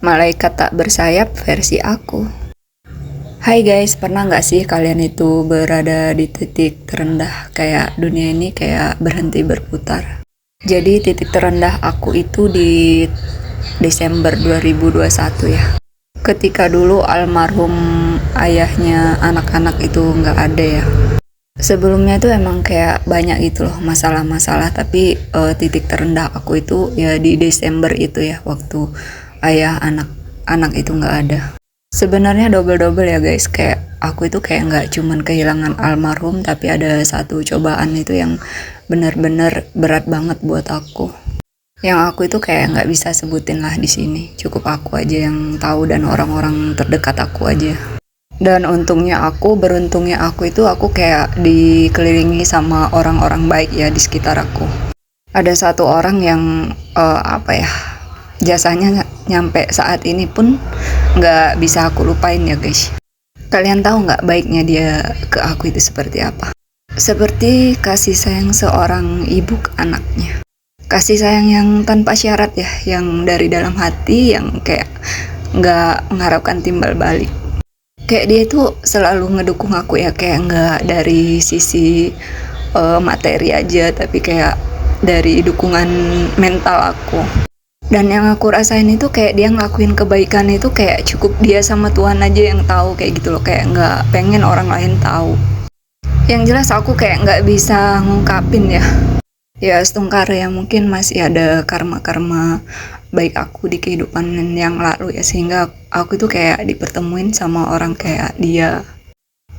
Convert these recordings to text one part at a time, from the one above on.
Malaikat tak bersayap versi aku. Hai guys, pernah nggak sih kalian itu berada di titik terendah kayak dunia ini kayak berhenti berputar? Jadi titik terendah aku itu di Desember 2021 ya. Ketika dulu almarhum ayahnya anak-anak itu nggak ada ya. Sebelumnya itu emang kayak banyak gitu loh masalah-masalah, tapi titik terendah aku itu ya di Desember itu ya, waktu ayah anak-anak itu nggak ada. Sebenarnya double-double ya guys, kayak aku itu kayak nggak cuman kehilangan almarhum, tapi ada satu cobaan itu yang benar-benar berat banget buat aku. Yang aku itu kayak nggak bisa sebutin lah di sini. Cukup aku aja yang tahu dan orang-orang terdekat aku aja. Dan beruntungnya aku itu aku kayak dikelilingi sama orang-orang baik ya di sekitar aku. Ada satu orang yang jasanya nyampe saat ini pun nggak bisa aku lupain ya guys. Kalian tahu nggak baiknya dia ke aku itu seperti apa? Seperti kasih sayang seorang ibu ke anaknya. Kasih sayang yang tanpa syarat ya, yang dari dalam hati, yang kayak nggak mengharapkan timbal balik. Kayak dia itu selalu ngedukung aku ya, kayak nggak dari sisi materi aja, tapi kayak dari dukungan mental aku. Dan yang aku rasain itu kayak dia ngelakuin kebaikan itu kayak cukup dia sama Tuhan aja yang tahu, kayak gitu loh, kayak nggak pengen orang lain tahu. Yang jelas aku kayak nggak bisa ngungkapin ya. Ya setengkar ya, mungkin masih ada karma-karma baik aku di kehidupan yang lalu ya, sehingga aku itu kayak dipertemuin sama orang kayak dia.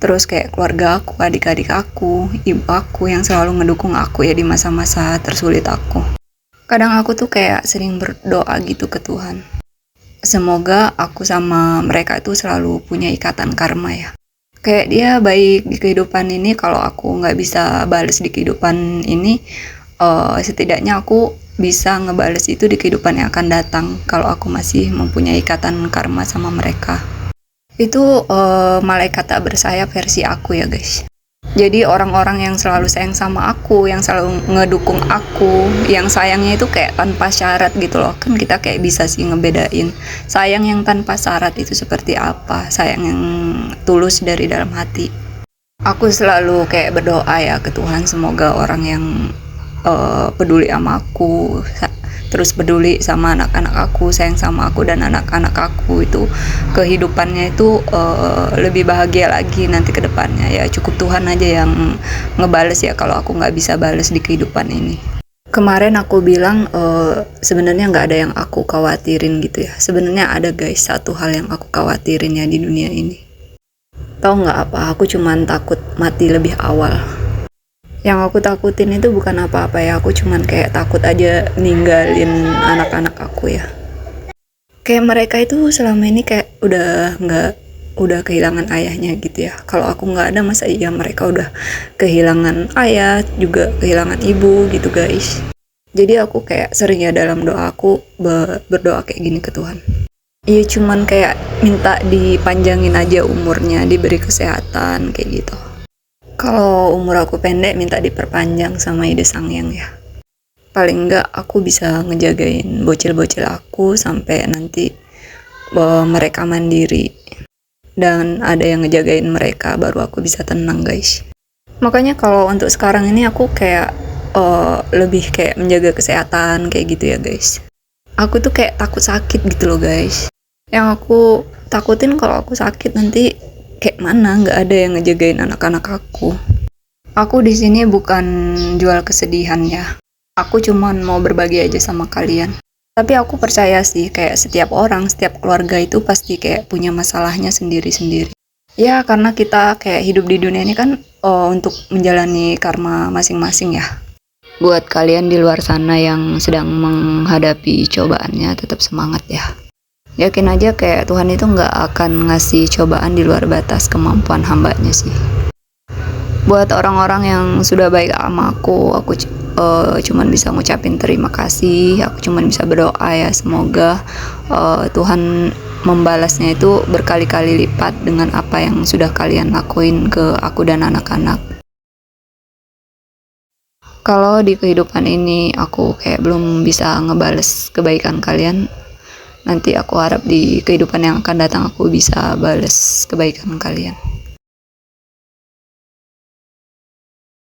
Terus kayak keluarga aku, adik-adik aku, ibu aku yang selalu ngedukung aku ya di masa-masa tersulit aku. Kadang aku tuh kayak sering berdoa gitu ke Tuhan. Semoga aku sama mereka itu selalu punya ikatan karma ya. Kayak dia baik di kehidupan ini, kalau aku nggak bisa balas di kehidupan ini, setidaknya aku bisa ngebales itu di kehidupan yang akan datang kalau aku masih mempunyai ikatan karma sama mereka. Itu malaikat tak bersayap versi aku ya guys. Jadi orang-orang yang selalu sayang sama aku, yang selalu ngedukung aku, yang sayangnya itu kayak tanpa syarat gitu loh. Kan kita kayak bisa sih ngebedain sayang yang tanpa syarat itu seperti apa, sayang yang tulus dari dalam hati. Aku selalu kayak berdoa ya ke Tuhan, semoga orang yang peduli sama aku, terus peduli sama anak-anak aku, sayang sama aku dan anak-anak aku, itu kehidupannya itu lebih bahagia lagi nanti ke depannya ya. Cukup Tuhan aja yang ngebales ya kalau aku nggak bisa bales di kehidupan ini. Kemarin aku bilang sebenarnya nggak ada yang aku khawatirin gitu ya. Sebenarnya ada guys, satu hal yang aku khawatirin ya di dunia ini. Tahu nggak apa? Aku cuman takut mati lebih awal. Yang aku takutin itu bukan apa-apa ya, aku cuman kayak takut aja ninggalin anak-anak aku ya. Kayak mereka itu selama ini kayak udah kehilangan ayahnya gitu ya. Kalau aku nggak ada, masa iya mereka udah kehilangan ayah, juga kehilangan ibu gitu guys. Jadi aku kayak sering ya dalam doa aku berdoa kayak gini ke Tuhan. Iya, cuman kayak minta dipanjangin aja umurnya, diberi kesehatan kayak gitu. Kalau umur aku pendek, minta diperpanjang sama Ide Sangyang ya. Paling enggak aku bisa ngejagain bocil-bocil aku sampai nanti mereka mandiri. Dan ada yang ngejagain mereka, baru aku bisa tenang guys. Makanya kalau untuk sekarang ini aku kayak lebih kayak menjaga kesehatan kayak gitu ya guys. Aku tuh kayak takut sakit gitu loh guys. Yang aku takutin kalau aku sakit nanti kayak mana nggak ada yang ngejagain anak-anak aku. Aku di sini bukan jual kesedihan ya. Aku cuman mau berbagi aja sama kalian. Tapi aku percaya sih kayak setiap orang, setiap keluarga itu pasti kayak punya masalahnya sendiri-sendiri. Ya karena kita kayak hidup di dunia ini kan untuk menjalani karma masing-masing ya. Buat kalian di luar sana yang sedang menghadapi cobaannya, tetap semangat ya. Yakin aja kayak Tuhan itu nggak akan ngasih cobaan di luar batas kemampuan hambanya sih. Buat orang-orang yang sudah baik sama aku cuman bisa ngucapin terima kasih. Aku cuman bisa berdoa ya, semoga Tuhan membalasnya itu berkali-kali lipat dengan apa yang sudah kalian lakuin ke aku dan anak-anak. Kalau di kehidupan ini aku kayak belum bisa ngebales kebaikan kalian, Nanti aku harap di kehidupan yang akan datang aku bisa balas kebaikan kalian.